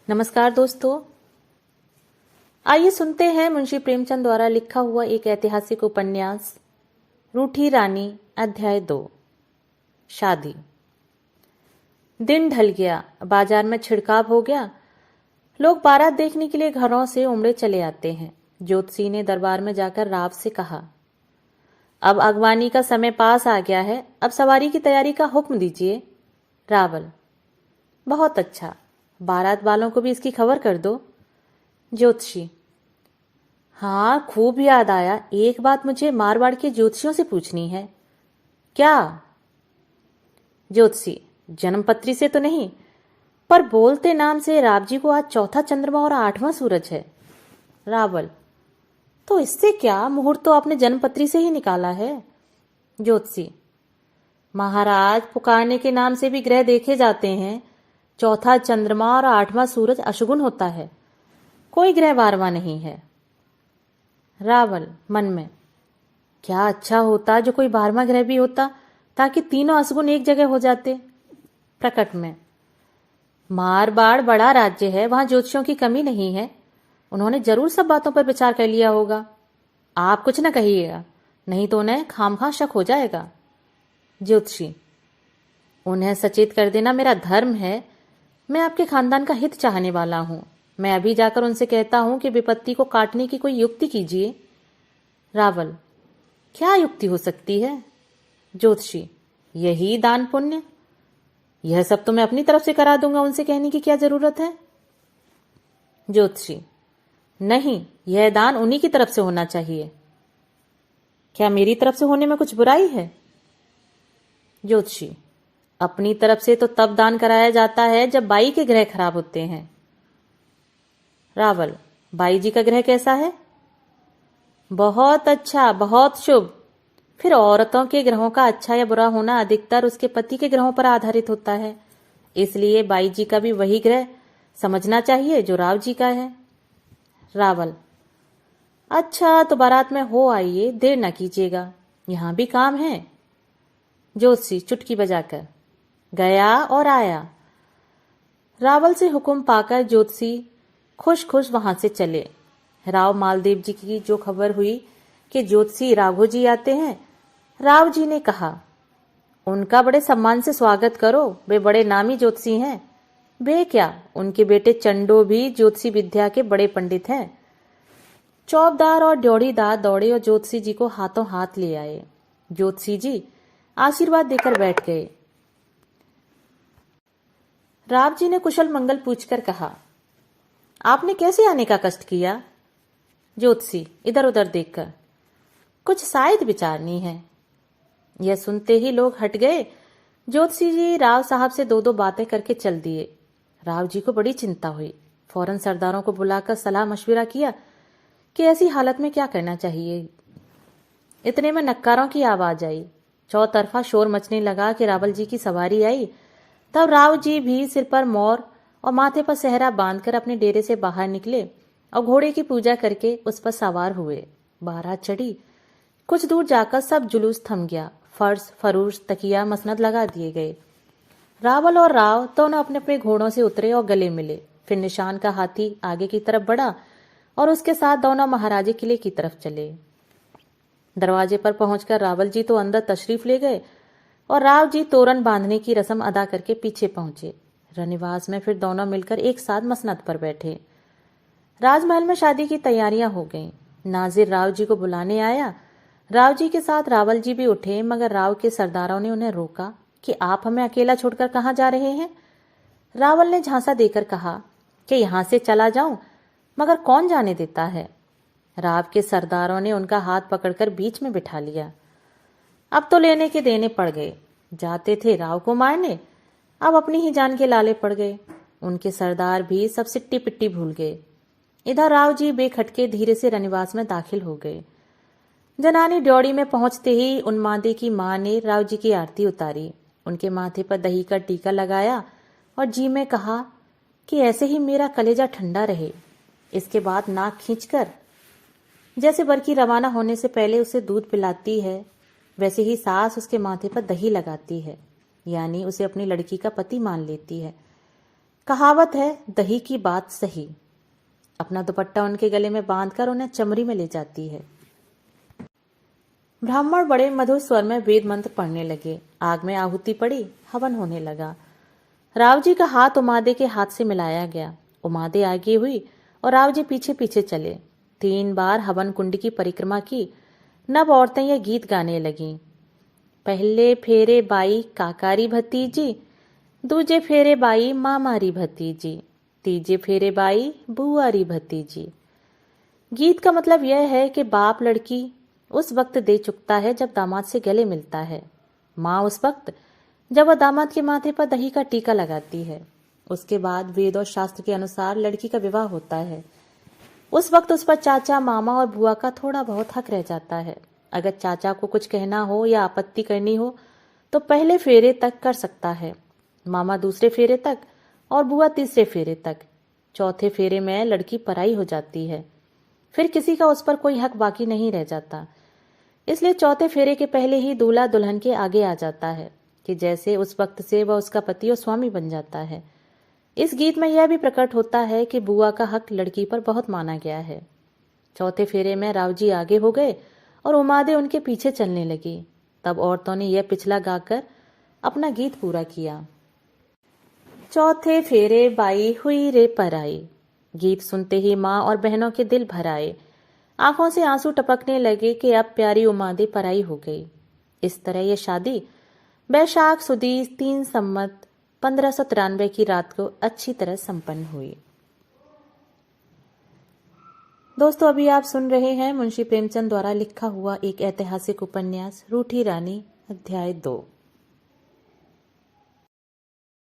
नमस्कार दोस्तों, आइए सुनते हैं मुंशी प्रेमचंद द्वारा लिखा हुआ एक ऐतिहासिक उपन्यास रूठी रानी अध्याय 2 शादी। दिन ढल गया, बाजार में छिड़काव हो गया। लोग बारात देखने के लिए घरों से उमड़े चले आते हैं। ज्योतिषी ने दरबार में जाकर राव से कहा, अब अगवानी का समय पास आ गया है, अब सवारी की तैयारी का हुक्म दीजिए। रावल, बहुत अच्छा, बारात वालों को भी इसकी खबर कर दो। ज्योतिषी, हाँ खूब याद आया, एक बात मुझे मारवाड़ के ज्योतिषियों से पूछनी है। क्या? ज्योतिषी, जन्मपत्री से तो नहीं, पर बोलते नाम से राव जी को आज चौथा चंद्रमा और 8वां सूरज है। रावल, तो इससे क्या, मुहूर्त तो आपने जन्मपत्री से ही निकाला है। ज्योतिषी, महाराज पुकारने के नाम से भी ग्रह देखे जाते हैं। चौथा चंद्रमा और 8वां सूरज अशुगुन होता है, कोई ग्रह 12वां नहीं है। रावल मन में, क्या अच्छा होता जो कोई 12वां ग्रह भी होता, ताकि तीनों अशुगुन एक जगह हो जाते। प्रकट में, मारवाड़ बड़ा राज्य है, वहां ज्योतिषियों की कमी नहीं है, उन्होंने जरूर सब बातों पर विचार कर लिया होगा। आप कुछ न कहिएगा, नहीं तो उन्हें खामखा शक हो जाएगा। ज्योतिषी, उन्हें सचेत कर देना मेरा धर्म है, मैं आपके खानदान का हित चाहने वाला हूं। मैं अभी जाकर उनसे कहता हूं कि विपत्ति को काटने की कोई युक्ति कीजिए। रावल, क्या युक्ति हो सकती है? ज्योतिषी, यही दान पुण्य, यह सब तो मैं अपनी तरफ से करा दूंगा, उनसे कहने की क्या जरूरत है। ज्योतिषी, नहीं, यह दान उन्हीं की तरफ से होना चाहिए। क्या मेरी तरफ से होने में कुछ बुराई है? ज्योतिषी, अपनी तरफ से तो तब दान कराया जाता है जब बाई के ग्रह खराब होते हैं। रावल, बाई जी का ग्रह कैसा है? बहुत अच्छा, बहुत शुभ। फिर औरतों के ग्रहों का अच्छा या बुरा होना अधिकतर उसके पति के ग्रहों पर आधारित होता है, इसलिए बाई जी का भी वही ग्रह समझना चाहिए जो राव जी का है। रावल, अच्छा तो बारात में हो आइए, देर न कीजिएगा, यहां भी काम है। ज्योतिषी चुटकी बजाकर, गया और आया। रावल से हुक्म पाकर ज्योतिषी खुश खुश वहां से चले। राव मालदेव जी की जो खबर हुई कि ज्योतिषी राघो जी आते हैं, राव जी ने कहा, उनका बड़े सम्मान से स्वागत करो, वे बड़े नामी ज्योतिषी हैं। वे क्या, उनके बेटे चंडो भी ज्योतिषी विद्या के बड़े पंडित हैं। चौबदार और ड्योढ़ीदार दौड़े और ज्योतिषी जी को हाथों हाथ ले आए। ज्योतिषी जी आशीर्वाद देकर बैठ गए। राव जी ने कुशल मंगल पूछकर कहा, आपने कैसे आने का कष्ट किया? ज्योतिषी इधर उधर देखकर, कुछ शायद विचारनी है। यह सुनते ही लोग हट गए। ज्योतिषी जी राव साहब से दो दो बातें करके चल दिए। राव जी को बड़ी चिंता हुई, फौरन सरदारों को बुलाकर सलाह मशविरा किया कि ऐसी हालत में क्या करना चाहिए। इतने में नक्कारों की आवाज आई, चौतरफा शोर मचने लगा कि रावल जी की सवारी आई। तब राव जी भी सिर पर मोर और माथे पर सेहरा बांधकर अपने डेरे से बाहर निकले और घोड़े की पूजा करके उस पर सवार हुए। बारात चढ़ी। कुछ दूर जाकर सब जुलूस थम गया। फर्श, फरूश, तकिया, मसनद लगा दिए गए। रावल और राव दोनों अपने अपने घोड़ों से उतरे और गले मिले। फिर निशान का हाथी आगे की तरफ बढ़ा और उसके साथ दोनों महाराजे किले की तरफ चले। दरवाजे पर पहुंचकर रावल जी तो अंदर तशरीफ ले गए और राव जी तोरण बांधने की रस्म अदा करके पीछे पहुंचे। रनिवास में फिर दोनों मिलकर एक साथ मसनद पर बैठे। राजमहल में शादी की तैयारियां हो गईं। नाजिर राव जी को बुलाने आया। राव जी के साथ रावल जी भी उठे, मगर राव के सरदारों ने उन्हें रोका कि आप हमें अकेला छोड़कर कहां जा रहे हैं। रावल ने झांसा देकर कहा कि यहां से चला जाऊं, मगर कौन जाने देता है। राव के सरदारों ने उनका हाथ पकड़कर बीच में बिठा लिया। अब तो लेने के देने पड़ गए। जाते थे राव को मारने, अब अपनी ही जान के लाले पड़ गए। उनके सरदार भी सब सिट्टी पिट्टी भूल गए। इधर राव जी बेखटके धीरे से रनिवास में दाखिल हो गए। जनानी ड्योढ़ी में पहुंचते ही उन्मादे की मां ने राव जी की आरती उतारी, उनके माथे पर दही का टीका लगाया और जी में कहा कि ऐसे ही मेरा कलेजा ठंडा रहे। इसके बाद नाक खींचकर जैसे बरकी रवाना होने से पहले उसे दूध पिलाती है, वैसे ही सास उसके माथे पर दही लगाती है, यानी उसे अपनी लड़की का पति मान लेती है। कहावत है, दही की बात सही। अपना दुपट्टा उनके गले में बांधकर उन्हें चमरी में ले जाती है। ब्राह्मण बड़े मधुर स्वर में वेद मंत्र पढ़ने लगे। आग में आहुति पड़ी, हवन होने लगा। राव जी का हाथ उमादे के हाथ से मिलाया गया। उमादे आगे हुई और राव जी पीछे पीछे चले। 3 बार हवन कुंड की परिक्रमा की। नब औरतें यह गीत गाने लगीं। पहले फेरे बाई काकारी भतीजी, दूजे फेरे बाई मामारी भतीजी, तीजे फेरे बाई बुआरी भतीजी। गीत का मतलब यह है कि बाप लड़की उस वक्त दे चुकता है जब दामाद से गले मिलता है। माँ उस वक्त जब वह दामाद के माथे पर दही का टीका लगाती है। उसके बाद वेद और शास्त्र के अनुसार लड़की का विवाह होता है। उस वक्त उस पर चाचा, मामा और बुआ का थोड़ा बहुत हक रह जाता है। अगर चाचा को कुछ कहना हो या आपत्ति करनी हो तो पहले फेरे तक कर सकता है, मामा दूसरे फेरे तक और बुआ तीसरे फेरे तक। चौथे फेरे में लड़की पराई हो जाती है। फिर किसी का उस पर कोई हक बाकी नहीं रह जाता। इसलिए चौथे फेरे के पहले ही दूल्हा दुल्हन के आगे आ जाता है कि जैसे उस वक्त से वह उसका पति और स्वामी बन जाता है। इस गीत में यह भी प्रकट होता है कि बुआ का हक लड़की पर बहुत माना गया है। चौथे फेरे में राव जी आगे हो गए और उमादे उनके पीछे चलने लगी। तब औरतों ने यह पिछला गाकर अपना गीत पूरा किया। चौथे फेरे बाई हुई रे पराई। गीत सुनते ही माँ और बहनों के दिल भर आए। आंखों से आंसू टपकने लगे कि अब प्यारी उमादे पराई हो गई। इस तरह यह शादी बैशाख सुदी 3 संमत 1593 की रात को अच्छी तरह संपन्न हुई। दोस्तों, अभी आप सुन रहे हैं मुंशी प्रेमचंद द्वारा लिखा हुआ एक ऐतिहासिक उपन्यास रूठी रानी अध्याय 2।